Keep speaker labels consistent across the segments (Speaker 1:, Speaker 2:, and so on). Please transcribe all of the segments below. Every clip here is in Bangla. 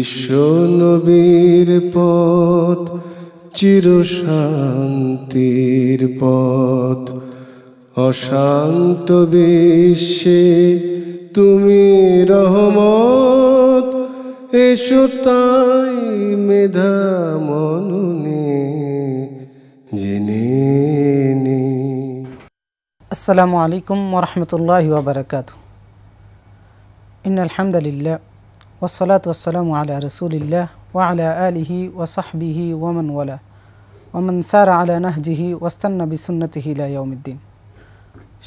Speaker 1: বিশ্ব নবীর পথ চিরশান্তির পথ, অশান্ত বিশ্বে তুমি রহমত, এসো তাই মেধা মননে জেনে নি।
Speaker 2: আসসালামু আলাইকুম ওয়া রাহমাতুল্লাহি ওয়া বারাকাতুহু। ইন্নাল হামদালিল্লাহ ওয়াসসালাতু ওয়াসসালামু আলা রাসূলিল্লাহ ওয়া আলা আলিহি ওয়া সাহবিহি ওয়া মান ওয়ালা ওয়া মান সারা আলা নাহজিহি ওয়াস্তান্না বিসুন্নতিহি ইলা ইয়াউমিদ্দিন।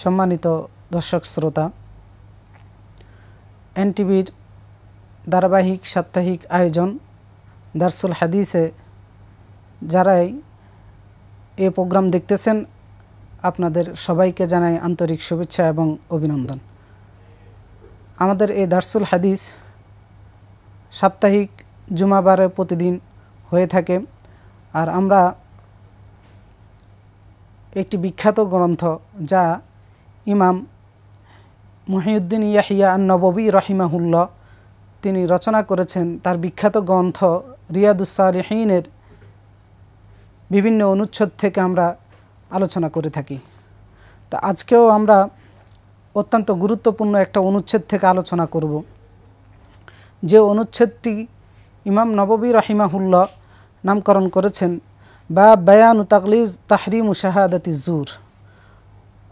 Speaker 2: সম্মানিত দর্শক শ্রোতা, এনটিভির ধারাবাহিক সাপ্তাহিক আয়োজন দারসুল হাদিসে যারাই এই প্রোগ্রাম দেখতেছেন, আপনাদের সবাইকে জানাই আন্তরিক শুভেচ্ছা এবং অভিনন্দন। আমাদের এই দারসুল হাদিস সাপ্তাহিক জুমাবারে প্রতিদিন হয়ে থাকে। আর আমরা একটি বিখ্যাত গ্রন্থ যা ইমাম মুহিউদ্দিন ইয়াহিয়া আন-নববী রাহিমাহুল্লাহ তিনি রচনা করেছেন, তার বিখ্যাত গ্রন্থ রিয়াদুস সালিহিনের বিভিন্ন অনুচ্ছেদ থেকে আমরা আলোচনা করে থাকি। তা আজকেও আমরা অত্যন্ত গুরুত্বপূর্ণ একটা অনুচ্ছেদ থেকে আলোচনা করব, যে অনুচ্ছেদটি ইমাম নববী রাহিমাহুল্লাহ নামকরণ করেছেন বা বায়ানু তাকলিজ তাহরিমু শাহাদাতি জুর,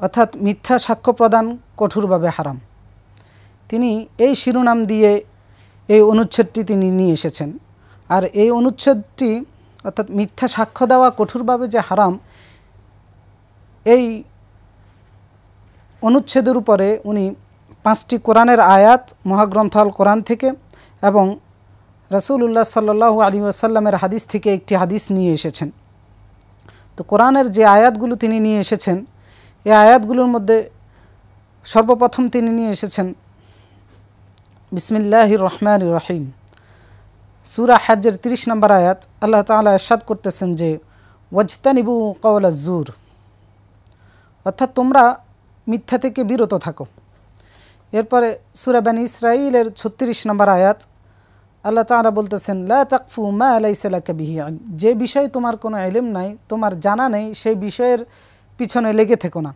Speaker 2: অর্থাৎ মিথ্যা সাক্ষ্য প্রদান কঠোরভাবে হারাম। তিনি এই শিরোনাম দিয়ে এই অনুচ্ছেদটি তিনি নিয়ে এসেছেন। আর এই অনুচ্ছেদটি অর্থাৎ মিথ্যা সাক্ষ্য দেওয়া কঠোরভাবে যে হারাম, এই অনুচ্ছেদের উপরে উনি 5টি কোরআনের আয়াত মহাগ্রন্থ আল কোরআন থেকে এবং রাসূলুল্লাহ সাল্লাল্লাহু আলাইহি ওয়াসাল্লামের হাদিস থেকে একটি হাদিস নিয়ে এসেছেন। তো কোরআনের যে আয়াতগুলো তিনি নিয়ে এসেছেন, এই আয়াতগুলোর মধ্যে সর্বপ্রথম তিনি নিয়ে এসেছেন বিসমিল্লাহির রহমানির রহিম, সূরা হজ্জের 30 নম্বর আয়াত। আল্লাহ তাআলা ইরশাদ করতেছেন যে ওয়াজতানিবু কাওলাজ জুর, অর্থাৎ তোমরা মিথ্যা থেকে বিরত থাকো। এরপরে সূরা বনী ইসরাঈলের 36 নম্বর আয়াত, আল্লাহ তাআলা বলতেছেন লা তাকফু মা লাইসা লাকা বিহি ইলম, যে বিষয়ে তোমার কোনো ইলম নাই, তোমার জানা নেই, সেই বিষয়ের পিছনে লেগে থেকো না।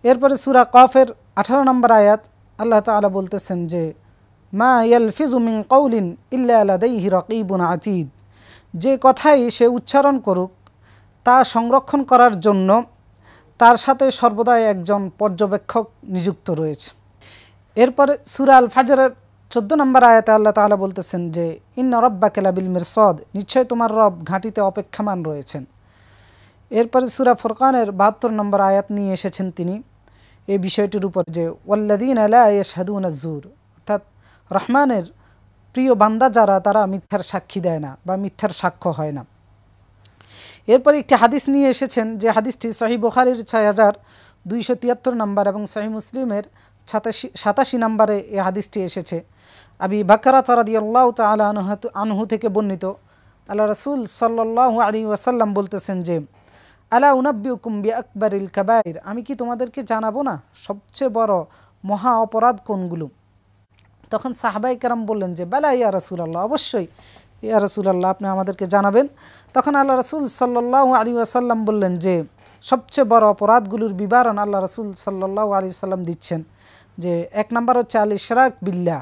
Speaker 2: এরপরে সূরা কফের 18 নম্বর আয়াত, আল্লাহ তাআলা বলতেছেন যে মা ইয়ালফিজু মিন কাউলিন ইল্লা লাদাইহি রাকীবুন আতীদ, যে কথাই সে উচ্চারণ করুক তা সংরক্ষণ করার জন্য তার সাথে সর্বদাই একজন পর্যবেক্ষক নিযুক্ত রয়েছে। এরপরে সূরা আল ফাজরের 14 নম্বর আয়াতে আল্লাহ তাআলা বলতেছেন যে ইন্না রাব্বাকা লাবিল মিরসাদ, নিশ্চয় তোমার রব ঘাঁটিতে অপেক্ষমান রয়েছেন। এরপরে সূরা ফুরকানের 72 নম্বর আয়াত নিয়ে এসেছেন তিনি এই বিষয়টির উপর যে ওয়াল্লাযীনা লা ইয়াশহাদুনা আয-যুর, অর্থাৎ রহমানের প্রিয় বান্দা যারা, তারা মিথ্যার সাক্ষী দেয় না বা মিথ্যার সাক্ষ্য হয় না। এরপর একটি হাদিস নিয়ে এসেছেন, যে হাদিসটি সহিহ বুখারীর 6273 নম্বর এবং সহিহ মুসলিমের 87 নম্বরে এই হাদিসটি এসেছে। আবি বকরা রাদিয়াল্লাহু তাআলা আনহু থেকে বর্ণিত, আল্লাহ রাসূল সাল্লাল্লাহু আলাইহি ওয়াসাল্লাম বলতেছেন যে আলা উনাব্বিউকুম বিআকবারিল কাবাইর, আমি কি তোমাদেরকে জানাবো না সবচেয়ে বড় মহা অপরাধ কোনগুলো? তখন সাহাবায়ে কেরাম বললেন যে বালা ইয়া রাসূলুল্লাহ, অবশ্যই ইয়া রাসূলুল্লাহ, আপনি আমাদেরকে জানাবেন। তখন আল্লাহ রাসূল সাল্লাল্লাহু আলাইহি ওয়াসাল্লাম বললেন যে সবচেয়ে বড় অপরাধগুলোর বিবরণ আল্লাহ রাসূল সাল্লাল্লাহু আলাইহি ওয়াসাল্লাম দিচ্ছেন। যে 1 নম্বর হচ্ছে আল ইশরাক বিল্লাহ,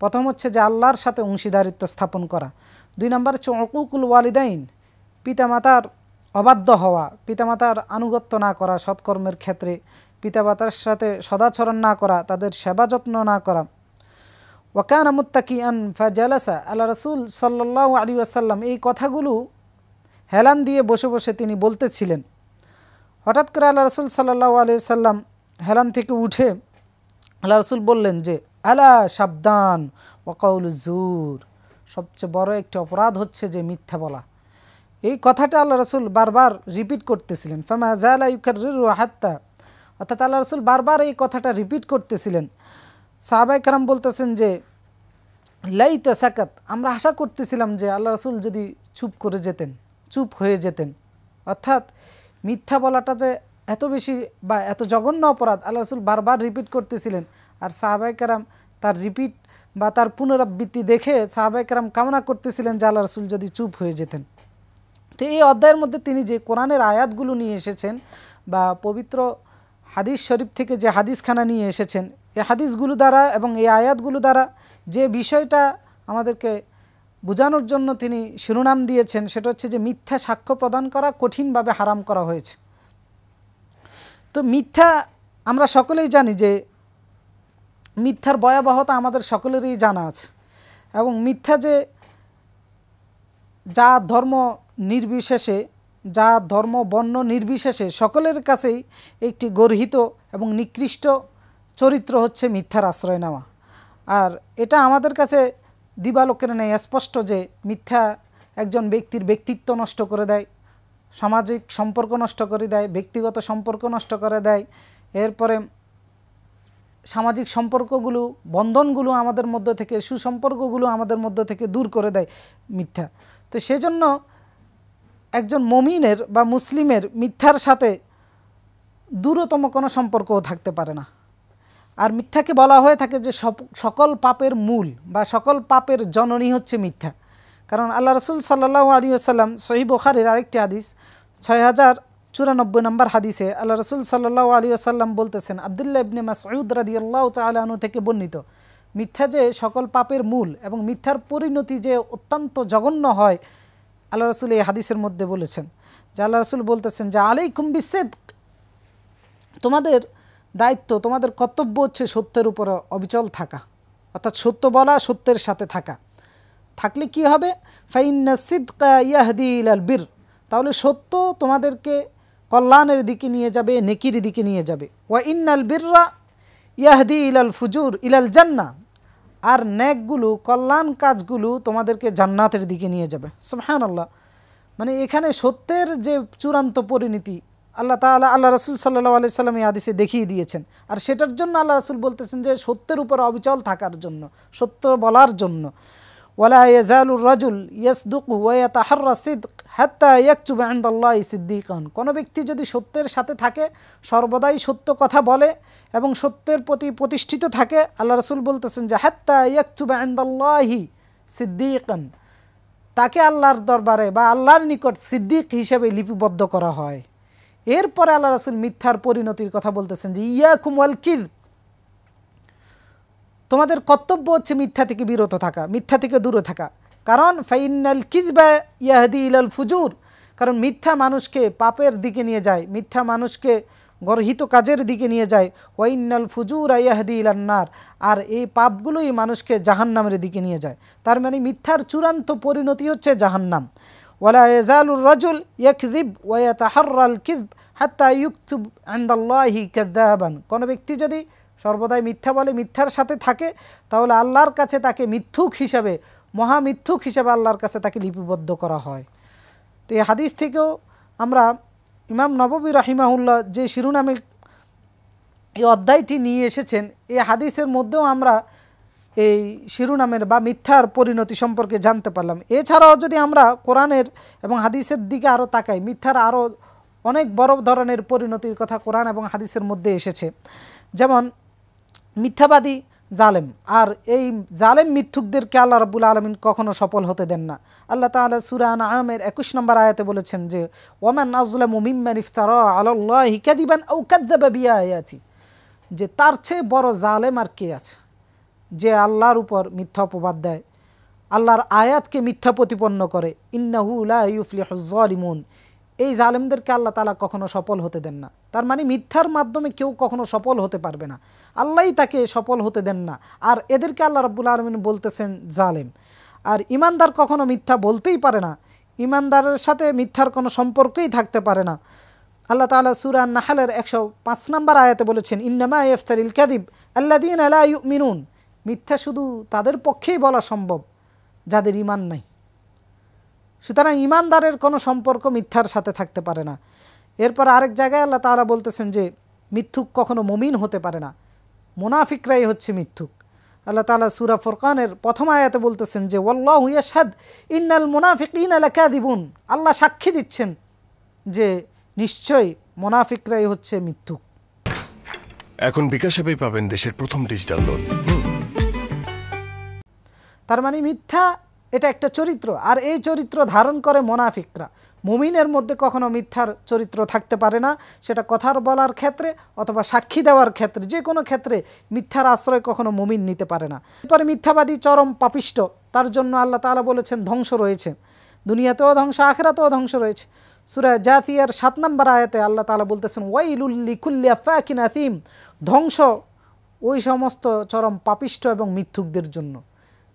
Speaker 2: প্রথম হচ্ছে যে আল্লাহর সাথে অংশীদারিত্ব স্থাপন করা। 2 নম্বর হচ্ছে উকুকুল ওয়ালিদাইন, পিতামাতার অবাধ্য হওয়া, পিতামাতার আনুগত্য না করা সৎকর্মের ক্ষেত্রে, পিতামাতার সাথে সদাচরণ না করা, তাদের সেবা যত্ন না করা। ওয়াকানা মুত্তাকিআন ফাজালাসা, আল্লাহ রাসূল সাল্লাল্লাহু আলাইহি ওয়াসাল্লাম এই কথাগুলো হেলান দিয়ে বসে বসে তিনি বলতেছিলেন। হঠাৎ করে আল্লাহ রাসূল সাল্লাল্লাহু আলাইহি ওয়াসাল্লাম হেলান থেকে উঠে আল্লাহ রাসূল বললেন যে আলা সাবধান ওয়া কাউলুজ জুর, সবচেয়ে বড় একটি অপরাধ হচ্ছে যে মিথ্যা বলা। এই কথাটা আল্লাহ রাসূল বারবার রিপিট করতেছিলেন। ফামা জালা ইউকাররিরু হাত্তা, অর্থাৎ আল্লাহ রাসূল বারবার এই কথাটা রিপিট করতেছিলেন। সাহাবায়ে কেরাম বলতেছেন যে লাইতা সাকাত, আমরা আশা করতেছিলাম যে আল্লাহ রাসূল যদি চুপ করে যেতেন, চুপ হয়ে যেতেন। অর্থাৎ মিথ্যা বলাটা যে এত বেশি বা এত জঘন্য অপরাধ আল্লাহ রাসূল বারবার রিপিট করতেছিলেন, আর সাহাবায়ে কেরাম তার রিপিট বা তার পুনরাবৃত্তি দেখে সাহাবায়ে কেরাম কামনা করতেছিলেন যে আল্লাহ রাসূল যদি চুপ হয়ে যেতেন। তো এই অধ্যায়ের মধ্যে তিনি যে কোরআনের আয়াতগুলো নিয়ে এসেছেন বা পবিত্র হাদিস শরীফ থেকে যে হাদিসখানা নিয়ে এসেছেন, এই হাদিসগুলো দ্বারা এবং এই আয়াতগুলো দ্বারা যে বিষয়টা আমাদেরকে বোঝানোর জন্য তিনি শিরোনাম দিয়েছেন সেটা হচ্ছে যে মিথ্যা সাক্ষ্য প্রদান করা কঠিনভাবে হারাম করা হয়েছে। তো মিথ্যা আমরা সকলেই জানি যে মিথ্যার ভয়াবহতা আমাদের সকলেরই জানা আছে, এবং মিথ্যা যে যা ধর্ম নির্বিশেষে, যা ধর্ম বর্ণ নির্বিশেষে সকলের কাছেই একটি গর্হিত এবং নিকৃষ্ট চরিত্র হচ্ছে মিথ্যার আশ্রয় নেওয়া। আর এটা আমাদের কাছে দিবালোকের নেই স্পষ্ট যে মিথ্যা একজন ব্যক্তির ব্যক্তিত্ব নষ্ট করে দেয়, সামাজিক সম্পর্ক নষ্ট করে দেয়, ব্যক্তিগত সম্পর্ক নষ্ট করে দেয়, এরপরে সামাজিক সম্পর্কগুলো, বন্ধনগুলো আমাদের মধ্য থেকে, সুসম্পর্কগুলো আমাদের মধ্য থেকে দূর করে দেয় মিথ্যা। তো সেজন্য একজন মুমিনের বা মুসলিমের মিথ্যার সাথে দূরতম কোনো সম্পর্কও থাকতে পারে না। আর মিথ্যাকে বলা হয়ে থাকে যে সকল পাপের মূল বা সকল পাপের জননী হচ্ছে মিথ্যা। কারণ আল্লাহ রাসূল সাল্লাল্লাহু আলাইহি ওয়াসাল্লাম সহিহ বুখারীর আরেকটি হাদিস 6094 নম্বর হাদিসে আল্লাহ রাসূল সাল্লাল্লাহু আলাইহি ওয়াসাল্লাম বলতেছেন, আব্দুল্লাহ ইবনে মাসউদ রাদিয়াল্লাহু তাআলা আনহু থেকে বর্ণিত, মিথ্যা যে সকল পাপের মূল এবং মিথ্যার পরিণতি যে অত্যন্ত জঘন্য হয়, আল্লাহ রাসূল এই হাদিসের মধ্যে বলেছেন যে আল্লাহ রাসূল বলতেছেন যে আলাইকুম বিসিদক, তোমাদের দায়িত্ব, তোমাদের কর্তব্য হচ্ছে সত্যের উপর অবিচল থাকা, অর্থাৎ সত্য বলা, সত্যের সাথে থাকা। থাকলে কি হবে? ফাইন্না সিদকা ইয়াহদি ইলাল বির, তাহলে সত্য তোমাদেরকে কল্যাণের দিকে নিয়ে যাবে, নেকির দিকে নিয়ে যাবে। ওয়া ইন্নাল বিররা ইয়াহদি ইলাল ফুজুর ইলাল জান্নাহ, আর নেকগুলো, কল্যাণ কাজগুলো তোমাদেরকে জান্নাতের দিকে নিয়ে যাবে। সুবহানাল্লাহ। মানে এখানে সত্যের যে চূড়ান্ত পরিণতি আল্লাহ তাআলা, আল্লাহ রাসূল সাল্লাল্লাহু আলাইহি সাল্লাম এই হাদিসে দেখিয়ে দিয়েছেন। আর সেটার জন্য আল্লাহ রাসূল বলতেছেন যে সত্যের উপর অবিচল থাকার জন্য, সত্য বলার জন্য। ওয়ালা ইয়াজালুর রাজুল ইয়াসদুকু ওয়া ইয়াতাহাররা সিদক হাত্তা ইয়াকতুবা ইনদাল্লাহি সিদ্দিকান, কোনো ব্যক্তি যদি সত্যের সাথে থাকে, সর্বদাই সত্য কথা বলে এবং সত্যের প্রতি প্রতিষ্ঠিত থাকে, আল্লাহ রাসূল বলতেছেন যে হাত্তা ইয়াকতুবা ইনদাল্লাহি সিদ্দিকান, তাকে আল্লাহর দরবারে বা আল্লাহর নিকট সিদ্দিক হিসেবে লিপিবদ্ধ করা হয়। এরপরে আল্লাহ রাসূল মিথ্যার পরিণতির কথা বলতেছেন যে ইয়াকুম ওয়াল কিযব, তোমাদের কর্তব্য হচ্ছে মিথ্যা থেকে বিরত থাকা, মিথ্যা থেকে দূরে থাকা। কারণ ফাইনাল কিযবা ইয়াহদি ইলাল ফুজুর, কারণ মিথ্যা মানুষকে পাপের দিকে নিয়ে যায়, মিথ্যা মানুষকে গর্হিত কাজের দিকে নিয়ে যায়। ওয়াইনাল ফুজুর ইয়াহদি ইলান নার, আর এই পাপগুলোই মানুষকে জাহান্নামের দিকে নিয়ে যায়। তার মানে মিথ্যার চূড়ান্ত পরিণতি হচ্ছে জাহান্নাম। ওয়ালা ইয়াজালুর রাজুল ইয়াকযিব ওয়া ইয়াতাহাররাল কিযব হাত্তা ইউকতুব ইনদাল্লাহি কাযাবান, কোনো ব্যক্তি যদি সর্বদাই মিথ্যা বলে, মিথ্যার সাথে থাকে, তাহলে আল্লাহর কাছে তাকে মিথ্যুক হিসাবে, মহামিথ্যুক হিসাবে আল্লাহর কাছে তাকে লিপিবদ্ধ করা হয়। তো এই হাদিস থেকেও আমরা ইমাম নববী রাহিমাহুল্লাহ যে শিরোনামে এই অধ্যায়টি নিয়ে এসেছেন, এই হাদিসের মধ্যেও আমরা এই শিরোনামের বা মিথ্যার পরিণতি সম্পর্কে জানতে পারলাম। এছাড়াও যদি আমরা কোরআনের এবং হাদিসের দিকে আরও তাকাই, মিথ্যার আরও অনেক বড় ধরনের পরিণতির কথা কোরআন এবং হাদিসের মধ্যে এসেছে। যেমন মিথ্যাবাদী জালেম, আর এই জালেম মিথ্যুকদেরকে আল্লাহ রাব্বুল আলামিন কখনো সফল হতে দেন না। আল্লাহ তাআলা সূরা আনআমের 21 নম্বর আয়াতে বলেছেন যে ওয়ামান আযলামু মিম্মান ইফতারা আলাল্লাহি কাযিবান আও কাযযাবা বিআয়াতি, যে তার চেয়ে বড় জালেম আর কে আছে যে আল্লাহর উপর মিথ্যা অপবাদ দেয়, আল্লাহর আয়াতকে মিথ্যা প্রতিপন্ন করে। ইন্নাহু লা ইউফলিহুজ জালিমুন, এই জালেমদেরকে আল্লাহ তাআলা কখনো সফল হতে দেন না। তার মানে মিথ্যার মাধ্যমে কেউ কখনো সফল হতে পারবে না, আল্লাহই তাকে সফল হতে দেন না। আর এদেরকে আল্লাহ রাব্বুল আলামিন বলতেছেন জালেম। আর ইমানদার কখনো মিথ্যা বলতেই পারে না, ইমানদারের সাথে মিথ্যার কোনো সম্পর্কই থাকতে পারে না। আল্লাহ তাআলা সূরা আন-নাহলের 105 নম্বর আয়াতে বলেছেন ইন্নামা ইফতারিল কাযিব আল্লাযীনা লা ইউমিনুন, মিথ্যা শুধু তাদের পক্ষেই বলা সম্ভব যাদের ঈমান নাই। সুতরাং ঈমানদারের কোনো সম্পর্ক মিথ্যার সাথে থাকতে পারে না। এরপর আরেক জায়গায় আল্লাহ তাআলা বলতেছেন যে মিথ্যুক কখনো মুমিন হতে পারে না, মুনাফিকরাই হচ্ছে মিথ্যুক। আল্লাহ তাআলা সূরা ফুরকানের প্রথম আয়াতে বলতেছেন যে ওয়াল্লাহু ইয়াশহাদ ইন্নাল মুনাফিকিনা লাকাযিবুন, আল্লাহ সাক্ষী দিচ্ছেন যে নিশ্চয়ই মুনাফিকরাই হচ্ছে মিথ্যুক।
Speaker 3: এখন বিকাশ অ্যাপেই পাবেন দেশের প্রথম ডিজিটাল লোন।
Speaker 2: তার মানে মিথ্যা এটা একটা চরিত্র, আর এই চরিত্র ধারণ করে মুনাফিকরা। মুমিনের মধ্যে কখনো মিথ্যার চরিত্র থাকতে পারে না, সেটা কথার বলার ক্ষেত্রে অথবা সাক্ষী দেওয়ার ক্ষেত্রে, যে কোনো ক্ষেত্রে মিথ্যার আশ্রয় কখনো মুমিন নিতে পারে না। এরপরে মিথ্যাবাদী চরম পাপিষ্ট, তার জন্য আল্লাহ তাআলা বলেছেন ধ্বংস রয়েছে, দুনিয়াতেও ধ্বংস আখিরাতেও ধ্বংস রয়েছে। সূরা জাথিয়ার 7 নম্বর আয়াতে আল্লাহ তাআলা বলতেছেন ওয়াইলুল লিকুল্লি আফাকিন আথিম, ধ্বংস ওই সমস্ত চরম পাপিষ্ট এবং মিথ্যুকদের জন্য,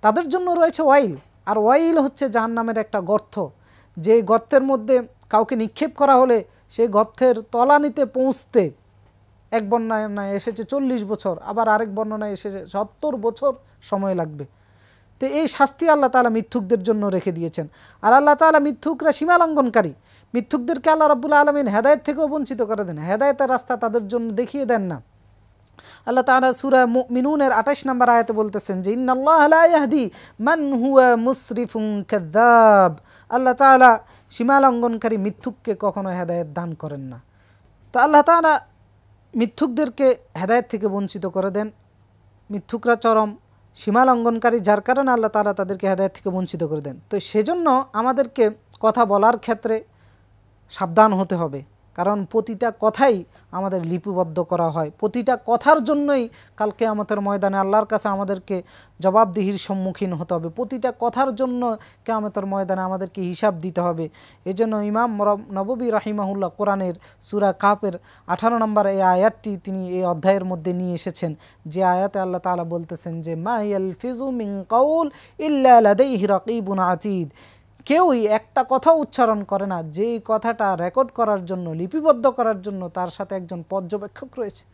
Speaker 2: তাদের জন্য রয়েছে ওয়াইল। আর ওয়াইল হচ্ছে জাহান্নামের একটা গর্ত, যে গর্তের মধ্যে কাউকে নিক্ষেপ করা হলে সেই গর্তের তলানিতে পৌঁছতে এক বর্ণনায় এসেছে 40 বছর, আবার আরেক বর্ণনায় এসেছে 70 বছর সময় লাগবে। তো এই শাস্তি আল্লাহ তাআলা মিথ্যুকদের জন্য রেখে দিয়েছেন। আর আল্লাহ তাআলা মিথ্যুকরা সীমা লঙ্ঘনকারী, মিথ্যুকদেরকে আল্লাহ রাব্বুল আলামিন হেদায়েত থেকেও বঞ্চিত করে দেন, হেদায়েতের রাস্তা তাদের জন্য দেখিয়ে দেন না। আল্লাহ তাআলা সূরা মুমিনুনের 28 নম্বর আয়াতে বলতেছেন যে ইন্নাল্লাহা লা ইয়াহদি মান হুয়া মুসরিফুন কাযযাব, আল্লাহ তাআলা সীমা লঙ্ঘনকারী মিথ্যুককে কখনো হেদায়েত দান করেন না। তো আল্লাহ তাআলা মিথ্যুকদেরকে হেদায়েত থেকে বঞ্চিত করে দেন। মিথ্যুকরা চরম সীমা লঙ্ঘনকারী, যার কারণে আল্লাহ তাআলা তাদেরকে হেদায়েত থেকে বঞ্চিত করে দেন। তো সেজন্য আমাদেরকে কথা বলার ক্ষেত্রে সাবধান হতে হবে, কারণ প্রতিটা কথাই আমাদের লিপিবদ্ধ করা হয়, প্রতিটা কথার জন্যই কাল কিয়ামতের ময়দানে আল্লাহর কাছে আমাদেরকে জবাবদিহির সম্মুখীন হতে হবে, প্রতিটা কথার জন্য কিয়ামতের ময়দানে আমাদেরকে হিসাব দিতে হবে। এজন্য ইমাম নববী রাহিমাহুল্লাহ কোরআনের সূরা কাফের 18 নম্বর এই আয়াতটি তিনি এই অধ্যায়ের মধ্যে নিয়ে এসেছেন, যে আয়াতে আল্লাহ তাআলা বলতেছেন যে মা ইয়ালফিজু মিন কাউল ইল্লা লাদাইহি রাকিবুন আতীদ, কেউই একটা কথা উচ্চারণ করে না যেই কথাটা রেকর্ড করার জন্য, লিপিবদ্ধ করার জন্য তার সাথে একজন পর্যবেক্ষক রয়েছে।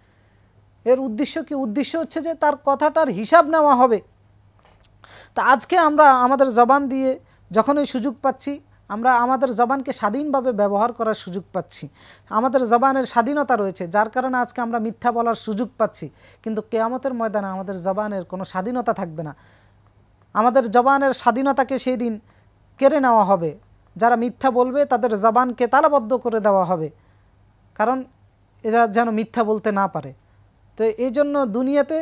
Speaker 2: এর উদ্দেশ্য কি? উদ্দেশ্য হচ্ছে যে তার কথাটার হিসাব নেওয়া হবে। তা আজকে আমরা আমাদের জবান দিয়ে যখনই সুযোগ পাচ্ছি, আমরা আমাদের জবানকে স্বাধীনভাবে ব্যবহার করার সুযোগ পাচ্ছি, আমাদের জবানের স্বাধীনতা রয়েছে, যার কারণে আজকে আমরা মিথ্যা বলার সুযোগ পাচ্ছি। কিন্তু কিয়ামতের ময়দানে আমাদের জবানের কোনো স্বাধীনতা থাকবে না, আমাদের জবানের স্বাধীনতাকে সেই দিন কেড়ে নেওয়া হবে। যারা মিথ্যা বলবে তাদের জবানকে তালাবদ্ধ করে দেওয়া হবে, কারণ এরা যেন মিথ্যা বলতে না পারে। তো এই জন্য দুনিয়াতে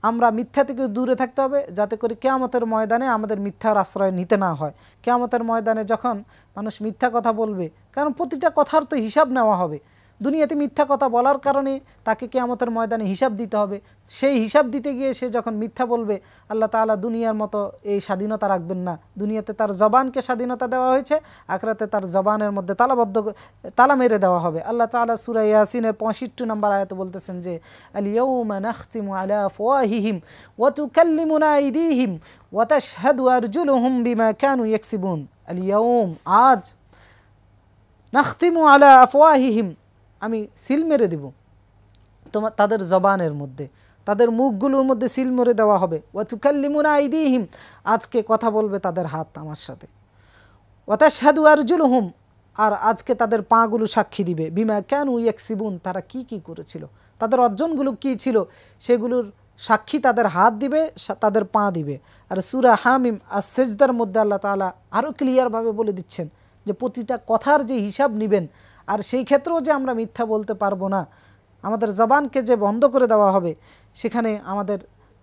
Speaker 2: আমরা মিথ্যা থেকে দূরে থাকতে হবে, যাতে করে কিয়ামতের ময়দানে আমাদের মিথ্যার আশ্রয় নিতে না হয়। কিয়ামতের ময়দানে যখন মানুষ মিথ্যা কথা বলবে, কারণ প্রতিটা কথার তো হিসাব নেওয়া হবে, দুনিয়াতে মিথ্যা কথা বলার কারণে তাকে কিয়ামতের ময়দানে হিসাব দিতে হবে। সেই হিসাব দিতে গিয়ে সে যখন মিথ্যা বলবে, আল্লাহ তাআলা দুনিয়ার মতো এই স্বাধীনতা রাখবেন না। দুনিয়াতে তার জবানকে স্বাধীনতা দেওয়া হয়েছে, আখিরাতে তার জবানের মধ্যে তালা মেরে দেওয়া হবে। আল্লাহ তাআলা সূরা ইয়াসিনের 65 নম্বর আয়াতে বলতেছেন যে আল ইয়াউমা নাখতিমু আলা আফওয়াহিহিম ওয়া তুকাল্লিমুনা আইদিহিম ওয়া তাশহাদু আরজুলুহুম বিমা কানু ইয়াকসিবুন। আল ইয়াউম, আজ, নাখতিমু আলা আফওয়াহিহিম, আমি সিল মেরে দেব তাদের জবানের মধ্যে, তাদের মুখগুলোর মধ্যে সিল মেরে দেওয়া হবে। ওয়া তুকাল্লিমুনা আইদিহিম, আজকে কথা বলবে তাদের হাত আমার সাথে। ওয়া তাশহাদু আরজুলুহুম, আর আজকে তাদের পাগুলো সাক্ষী দিবে। বিমা কানু ইয়াকসিবুন, তারা কি কি করেছিল, তাদের অর্জনগুলো কি ছিল, সেগুলোর সাক্ষী তাদের হাত দিবে, তাদের পা দিবে। আর সূরা হামিম আস-সিজদার মধ্যে আল্লাহ তাআলা আরও ক্লিয়ারভাবে বলে দিচ্ছেন যে প্রতিটা কথার যে হিসাব নেবেন, আর সেই ক্ষেত্রেও যে আমরা মিথ্যা বলতে পারবো না, আমাদের জবানকে যে বন্ধ করে দেওয়া হবে, সেখানে আমাদের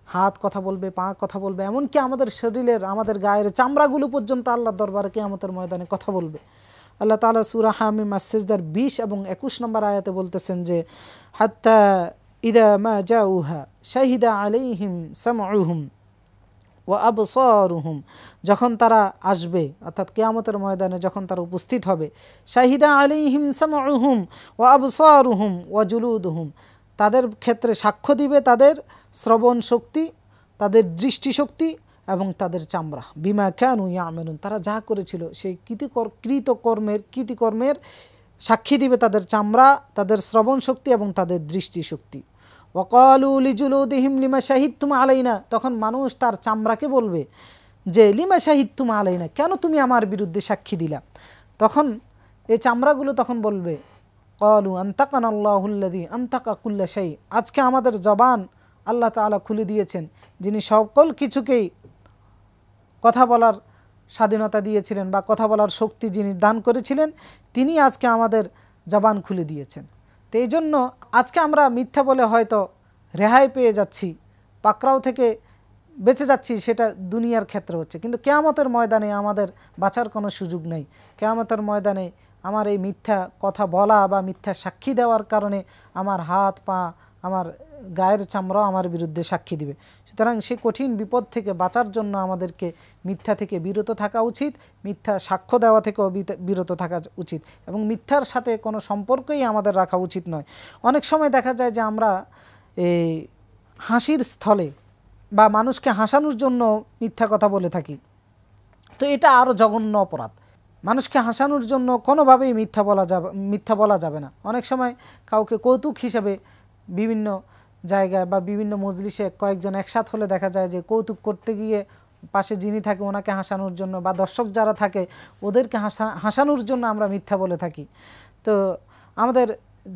Speaker 2: হাত কথা বলবে, পা কথা বলবে, এমনকি আমাদের শরীরের, আমাদের গায়ের চামড়াগুলো পর্যন্ত আল্লাহর দরবারে কিয়ামতের ময়দানে কথা বলবে। আল্লাহ তাআলা সূরা হামিম আস-সিজদার 20 এবং 21 নম্বর আয়াতে বলতেছেন যে হাত্তা ইদা মা জাউহা শাহিদা আলাইহিম সামউহুম ওয়া আবসারুহুম, যখন তারা আসবে, অর্থাৎ কিয়ামতের ময়দানে যখন তারা উপস্থিত হবে, শাহিদা আলাইহিম সামউহুম ওয়া আবসারুহুম ওয়া জুলুদুহুম, তাদের ক্ষেত্রে সাক্ষ্য দিবে তাদের শ্রবণ শক্তি, তাদের দৃষ্টিশক্তি এবং তাদের চামড়া। বিমা কানু ইয়ামালুন, তারা যা করেছিল সেই কৃতিকর্মের সাক্ষী দিবে তাদের চামড়া, তাদের শ্রবণ শক্তি এবং তাদের দৃষ্টিশক্তি। ওয়াকালু লিজুলুদিহিম লিমা শাহিদতুম আলাইনা, তখন মানুষ তার চামড়াকে বলবে যে লিমা শাহিদতুম আলাইনা, কেন তুমি আমার বিরুদ্ধে সাক্ষী দিলা? তখন এই চামড়াগুলো তখন বলবে ক্বালু আনতাকানাল্লাহুল্লাযী আনতাকা কুল্লা শাই, আজকে আমাদের জবান আল্লাহ তাআলা খুলে দিয়েছেন, যিনি সকল কিছুকেই কথা বলার স্বাধীনতা দিয়েছিলেন বা কথা বলার শক্তি যিনি দান করেছিলেন, তিনি আজকে আমাদের জবান খুলে দিয়েছেন। তো এই জন্য আজকে আমরা মিথ্যা বলে হয়তো রেহাই পেয়ে যাচ্ছি, পাকড়াও থেকে বেঁচে যাচ্ছি সেটা দুনিয়ার ক্ষেত্রে হচ্ছে, কিন্তু কিয়ামতের ময়দানে আমাদের বাঁচার কোনো সুযোগ নেই। কিয়ামতের ময়দানে আমার এই মিথ্যা কথা বলা বা মিথ্যা সাক্ষী দেওয়ার কারণে আমার হাত পা, আমার গায়ের চামড়াও আমার বিরুদ্ধে সাক্ষী দিবে। সুতরাং সেই কঠিন বিপদ থেকে বাঁচার জন্য আমাদেরকে মিথ্যা থেকে বিরত থাকা উচিত, মিথ্যা সাক্ষ্য দেওয়া থেকেও বিরত থাকা উচিত, এবং মিথ্যার সাথে কোনো সম্পর্কই আমাদের রাখা উচিত নয়। অনেক সময় দেখা যায় যে আমরা এই হাসির স্থলে বা মানুষকে হাসানোর জন্য মিথ্যা কথা বলে থাকি, তো এটা আরও জঘন্য অপরাধ। মানুষকে হাসানোর জন্য কোনোভাবেই মিথ্যা বলা যাবে না। অনেক সময় কাউকে কৌতুক হিসেবে বিভিন্ন জায়গায় বা বিভিন্ন মজলিসে কয়েকজন একসাথ হলে দেখা যায় যে কৌতুক করতে গিয়ে পাশে যিনি থাকে ওনাকে হাসানোর জন্য বা দর্শক যারা থাকে ওদেরকে হাসানোর জন্য আমরা মিথ্যা বলে থাকি। তো আমাদের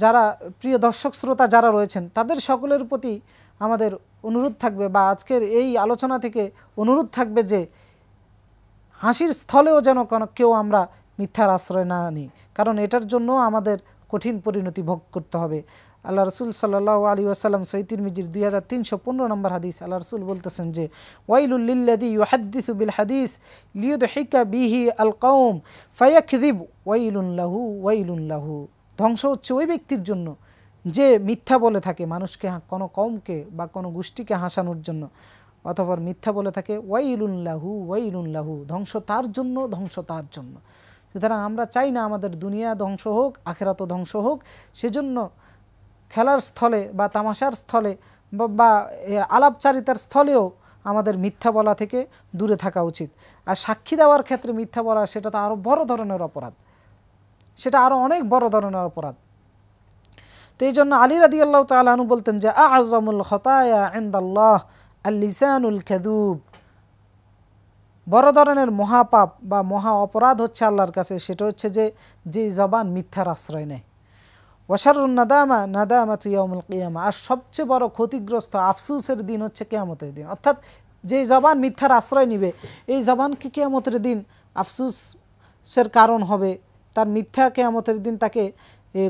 Speaker 2: যারা প্রিয় দর্শক শ্রোতা যারা রয়েছেন তাদের সকলের প্রতি আমাদের অনুরোধ থাকবে, বা আজকের এই আলোচনা থেকে অনুরোধ থাকবে যে হাসির স্থলেও যেন কেউ আমরা মিথ্যার আশ্রয় না নিই, কারণ এটার জন্য আমাদের কঠিন পরিণতি ভোগ করতে হবে। আল্লাহ রসুল সাল্লাল্লাহু আলাইহি ওয়াসাল্লাম সহিহ তিরমিজির 2315 নম্বর হাদিস, আল্লাহ রসুল বলতেছেন যে ওয়াইলুল লিল্লাযী ইউহাদ্দিসু বিল হাদিস লিইউদহিকা বিহি আল কওম ফায়াকযিব ওয়াইলুন লাহু। ধ্বংস হচ্ছে ওই ব্যক্তির জন্য যে মিথ্যা বলে থাকে মানুষকে, কোনো কওমকে বা কোনো গোষ্ঠীকে হাসানোর জন্য, অথবা মিথ্যা বলে থাকে ওয়াইলুন লাহু, ধ্বংস তার জন্য। সুতরাং আমরা চাই না আমাদের দুনিয়া ধ্বংস হোক, আখিরাতও ধ্বংস হোক। সেজন্য খেলার স্থলে বা তামাশার স্থলে বা আলাপচারিতার স্থলেও আমাদের মিথ্যা বলা থেকে দূরে থাকা উচিত। আর সাক্ষী দেওয়ার ক্ষেত্রে মিথ্যা বলা সেটা তো আরও বড় ধরনের অপরাধ, সেটা আরও অনেক বড় ধরনের অপরাধ। তো এই জন্য আলী রাদিয়াল্লাহু তাআলা আনহু বলতেন যে আ'যামুল খাতায়া ইনদাল্লাহ আল-লিসানুল কাযুব, বড় ধরনের মহাপাপ বা মহা অপরাধ হচ্ছে আল্লাহর কাছে সেটা হচ্ছে যে জবান মিথ্যার আশ্রয় নেয়। ওয়াশারুন নাদামাতু ইয়াউমুল কিয়ামা, আর সবচেয়ে বড় ক্ষতিগ্রস্ত আফসোসের দিন হচ্ছে কিয়ামতের দিন। অর্থাৎ যে জবান মিথ্যার আশ্রয় নিবে এই জবানকে কিয়ামতের দিন আফসোসের কারণ হবে, তার মিথ্যা কিয়ামতের দিন তাকে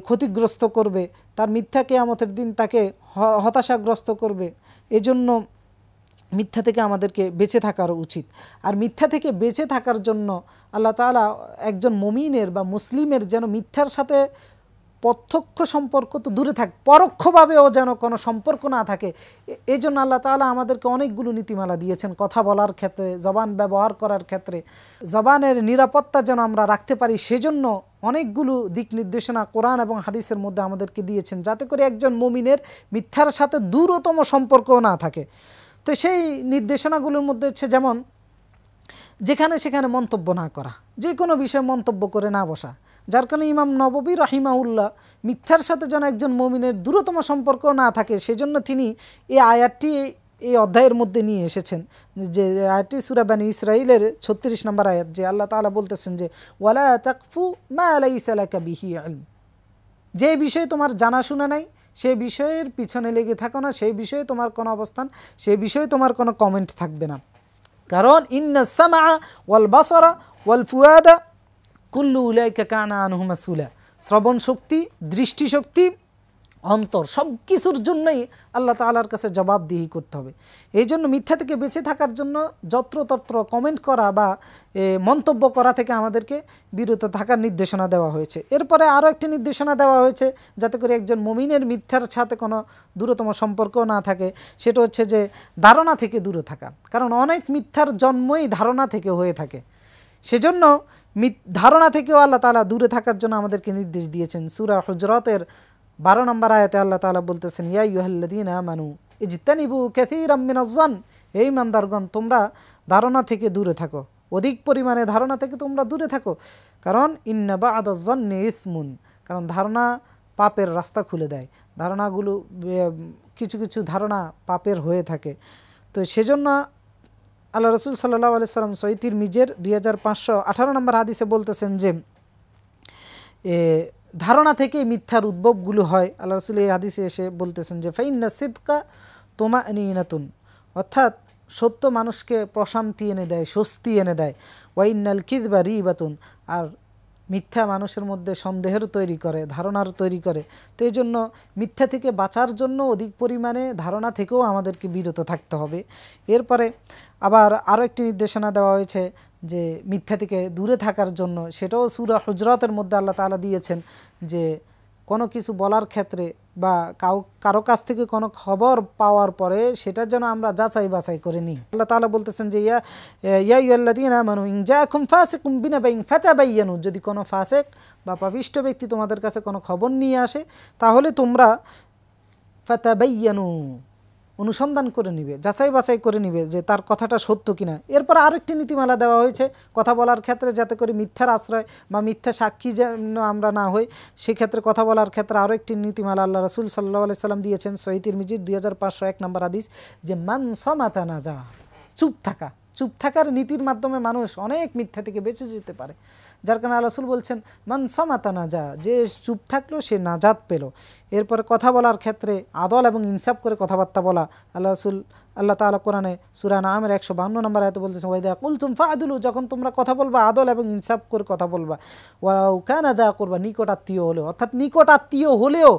Speaker 2: ক্ষতিগ্রস্ত করবে, তার মিথ্যা কিয়ামতের দিন তাকে হতাশাগ্রস্ত করবে। এজন্য মিথ্যা থেকে আমাদেরকে বেঁচে থাকার উচিত। আর মিথ্যা থেকে বেঁচে থাকার জন্য আল্লাহ তাআলা একজন মুমিনের বা মুসলিমের যেন মিথ্যার সাথে প্রত্যক্ষ সম্পর্ক তো দূরে থাকে, পরোক্ষভাবেও যেন কোনো সম্পর্ক না থাকে। এই জন্য আল্লাহ তাআলা আমাদেরকে অনেকগুলো নীতিমালা দিয়েছেন কথা বলার ক্ষেত্রে, জবান ব্যবহার করার ক্ষেত্রে, জবানের নিরাপত্তা যেন আমরা রাখতে পারি সেজন্য অনেকগুলো দিক নির্দেশনা কোরআন এবং হাদিসের মধ্যে আমাদেরকে দিয়েছেন, যাতে করে একজন মুমিনের মিথ্যার সাথে দূরতম সম্পর্কও না থাকে। তো সেই নির্দেশনাগুলোর মধ্যে হচ্ছে যেমন যেখানে সেখানে মন্তব্য না করা, যে কোনো বিষয়ে মন্তব্য করে না বসা, যার কারণে ইমাম নববী রাহিমাহুল্লাহ মিথ্যার সাথে যেন একজন মুমিনের দূরতম সম্পর্ক না থাকে সেজন্য তিনি এই আয়াতটি এই অধ্যায়ের মধ্যে নিয়ে এসেছেন। যে আয়াতটি সূরা বনী ইসরাঈলের 36 নম্বর আয়াত, যে আল্লাহ তাআলা বলতেছেন যে ওয়ালা তাকফু মা লাইসা লাকা বিহি ইলম, যে বিষয়ে তোমার জানাশোনা নাই সেই বিষয়ের পিছনে লেগে থাকো না, সেই বিষয়ে তোমার কোনো অবস্থান, সেই বিষয়ে তোমার কোনো কমেন্ট থাকবে না। কারণ ইন্নাস সামআ ওয়াল বাসারা ওয়াল ফুয়াদা কুল্লু উলাইকা কানা আনহু মাসউলা, শ্রবণ শক্তি, দৃষ্টিশক্তি, অন্তর সব কিছুর জন্যই আল্লাহ তাআলার কাছে জবাবদিহি করতে হবে। এই জন্য মিথ্যা থেকে বেঁচে থাকার জন্য যত্রতত্র কমেন্ট করা বা মন্তব্য করা থেকে আমাদেরকে বিরত থাকার নির্দেশনা দেওয়া হয়েছে। এরপরে আরও একটি নির্দেশনা দেওয়া হয়েছে যাতে করে একজন মুমিনের মিথ্যার সাথে কোনো দূরতম সম্পর্ক না থাকে, সেটা হচ্ছে যে ধারণা থেকে দূরে থাকা। কারণ অনেক মিথ্যার জন্মই ধারণা থেকে হয়ে থাকে, সেজন্য ধারণা থেকেও আল্লাহ তাআলা দূরে থাকার জন্য আমাদেরকে নির্দেশ দিয়েছেন। সূরা হুজরাতের 12 নম্বর আয়াতে আল্লাহ তাআলা বলতেছেন ইয়া আইয়ুহাল্লাযীনা আমানু ইজতানিবু কাসীরাম মিনাজ-যন, হে ঈমানদারগণ তোমরা ধারণা থেকে দূরে থাকো, অধিক পরিমাণে ধারণা থেকে তোমরা দূরে থাকো। কারণ ইন্না বা'দাজ-যন্নি ইসমুন, কারণ ধারণা পাপের রাস্তা খুলে দেয়, ধারণাগুলো কিছু কিছু ধারণা পাপের হয়ে থাকে। তো সেজন্য আল্লাহ রাসূল সাল্লাল্লাহু আলাইহি সাল্লাম সহিহ তিরমিজির 2518 নম্বর হাদিসে বলতেছেন যে ধারণা থেকে মিথ্যার উদ্ভবগুলো হয়। আল্লাহ রাসূল এই হাদিসে এসে বলতেছেন যে ফাইন্না সিদকা তুমানিনাতুন, অর্থাৎ সত্য মানুষকে প্রশান্তি এনে দেয়, স্বস্তি এনে দেয়। ওয়াইন্নাল কিযবা রিবাতুন, আর মিথ্যা মানুষের মধ্যে সন্দেহের তৈরি করে, ধারণার তৈরি করে। তো এই জন্য মিথ্যা থেকে বাঁচার জন্য অধিক পরিমাণে ধারণা থেকেও আমাদেরকে বিরত থাকতে হবে। এরপরে আবার আরও একটি নির্দেশনা দেওয়া হয়েছে যে মিথ্যা থেকে দূরে থাকার জন্য, সেটাও সূরা হুজরাতের মধ্যে আল্লাহ তাআলা দিয়েছেন যে কোনো কিছু বলার ক্ষেত্রে বা কারো কাছ থেকে কোনো খবর পাওয়ার পরে সেটা যেন আমরা যাচাই বাছাই করে নিই। আল্লাহ তাআলা বলতেছেন যে ইয়া আইয়ুহাল্লাযীনা আমানু ইন জাআকুম ফাসিকুম বিনাবাইন ফাতাবাইয়ানু, যদি কোনো ফাসিক বা পাপিষ্ঠ ব্যক্তি তোমাদের কাছে কোনো খবর নিয়ে আসে তাহলে তোমরা ফাতাবাইয়ানু অনুসন্ধান করে নিবে, যাচাই বাছাই করে নিবে যে তার কথাটা সত্য কিনা। এরপর আরেকটি নীতিমালা দেওয়া হয়েছে কথা বলার ক্ষেত্রে, যাতে করে মিথ্যার আশ্রয় বা মিথ্যা সাক্ষী যেন আমরা না হই, সেক্ষেত্রে কথা বলার ক্ষেত্রে আরও একটি নীতিমালা আল্লাহ রাসূল সাল্লাল্লাহু আলাইহি সাল্লাম দিয়েছেন। সহিহ তিরমিজির 2501 নম্বর হাদিস, যে মান সামাতা নাজা, চুপ থাকা। চুপ থাকার নীতির মাধ্যমে মানুষ অনেক মিথ্যা থেকে বেঁচে যেতে পারে। যার কারণে আল্লাহ রাসূল বলছেন মান সামাতা নাজা, যে চুপ থাকলো সে নাজাত পেল। এরপরে কথা বলার ক্ষেত্রে আদল এবং ইনসাফ করে কথাবার্তা বলা। আল্লাহ তাআলা কোরআনে সূরা আনআমের 152 নম্বর আয়াতে বলতেছেন ওয়াইদা কুলতুম ফাআদিলু, যখন তোমরা কথা বলবা আদল এবং ইনসাফ করে কথা বলবা। ওয়ালাউ কানা দা কুরবা, নিকট আত্মীয় হলেও, অর্থাৎ নিকট আত্মীয় হলেও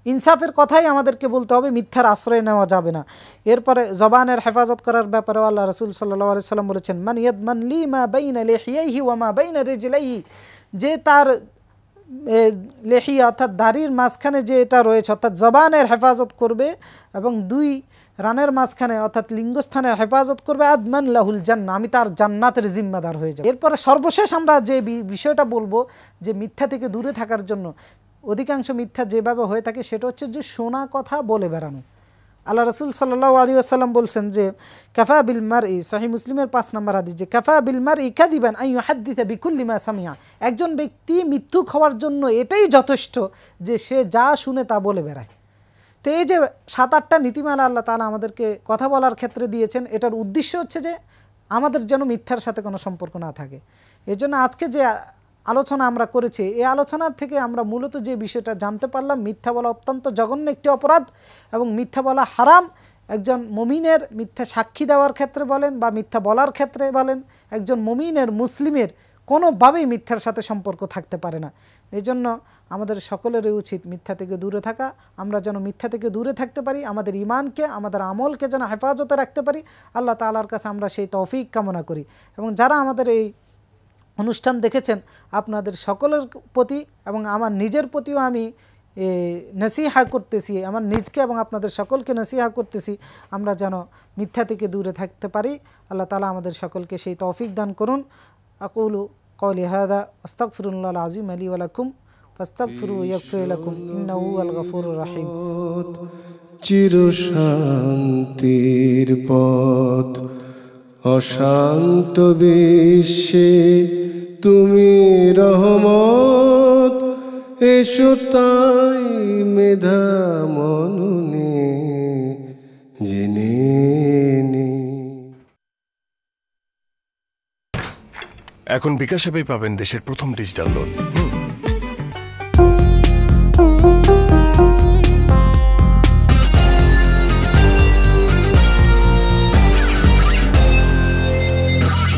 Speaker 2: ইনসাফের কথাই আমাদেরকে বলতে হবে, মিথ্যার আশ্রয় নেওয়া যাবে না। এরপরে জবানের হেফাজত করার ব্যাপারে আল্লাহ রাসূল সাল্লাল্লাহু আলাইহি সাল্লাম বলেছেন মান ইয়াদমান লি মা বাইনা লিহিয়াইহি ওয়া মা বাইনা রিজলাইহি, যে তার লেহিয়া অর্থাৎ দাড়ির মাঝখানে যে এটা রয়েছে অর্থাৎ জবানের হেফাজত করবে এবং দুই রানের মাঝখানে অর্থাৎ লিঙ্গস্থানের হেফাজত করবে, আদমান লাহুল জান্নাহ, আমি তার জান্নাতের জিম্মাদার হয়ে যাব। এরপরে সর্বশেষ আমরা যে বিষয়টা বলবো যে মিথ্যা থেকে দূরে থাকার জন্য, অধিকাংশ মিথ্যা যেভাবে হয়ে থাকে সেটা হচ্ছে যে শোনা কথা বলে বেড়ানো। আল্লাহ রাসূল সাল্লাল্লাহু আলাইহি ওয়াসাল্লাম বলছেন যে কাফা বিল মারই, সহিহ মুসলিমের 5 নম্বর হাদিস, যে কাফা বিল মারই কাযিবান আন ইউহাদ্দিসা বিকুল্লি মা সামিআ, একজন ব্যক্তি মিথ্যুক হওয়ার জন্য এটাই যথেষ্ট যে সে যা শুনে তা বলে বেড়ায়। তো এই যে 7-8টা নীতিমালা আল্লাহ তাআলা আমাদেরকে কথা বলার ক্ষেত্রে দিয়েছেন, এটার উদ্দেশ্য হচ্ছে যে আমাদের যেন মিথ্যার সাথে কোনো সম্পর্ক না থাকে। এর জন্য আজকে যে আলোচনা আমরা করেছি, এই আলোচনার থেকে আমরা মূলত যে বিষয়টা জানতে পারলাম, মিথ্যা বলা অত্যন্ত জঘন্য একটি অপরাধ এবং মিথ্যা বলা হারাম। একজন মুমিনের মিথ্যা সাক্ষী দেওয়ার ক্ষেত্রে বলেন বা মিথ্যা বলার ক্ষেত্রে বলেন, একজন মুমিনের মুসলিমের কোনোভাবেই মিথ্যার সাথে সম্পর্ক থাকতে পারে না। এই জন্য আমাদের সকলেরই উচিত মিথ্যা থেকে দূরে থাকা। আমরা যেন মিথ্যা থেকে দূরে থাকতে পারি, আমাদের ঈমানকে, আমাদের আমলকে যেন হেফাজতে রাখতে পারি। আল্লাহ তাআলার কাছে আমরা সেই তৌফিক কামনা করি। এবং যারা আমাদের এই অনুষ্ঠান দেখেছেন, আপনাদের সকলের প্রতি এবং আমার নিজের প্রতিও আমি নসিহা করতেছি, আমার নিজকে এবং আপনাদের সকলকে নসিহা করতেছি, আমরা যেন মিথ্যা থেকে দূরে থাকতে পারি। আল্লাহ তাআলা আমাদের সকলকে সেই তৌফিক দান করুন। আকুলু কওলি হাযা আস্তাগফিরুল্লাহল আযীম লি ওয়া লাকুম ফাস্তাগফিরু ইয়াগফির লাকুম ইন্নাহু হুয়াল গফুরুর রহিম।
Speaker 1: চির শান্তির পথ অশান্ত বিশ্বে তুমি রহমত, এসো তাই মেধা মননে জেনে নে।
Speaker 3: এখন বিকাশ অ্যাপেই পাবেন দেশের প্রথম ডিজিটাল লোন।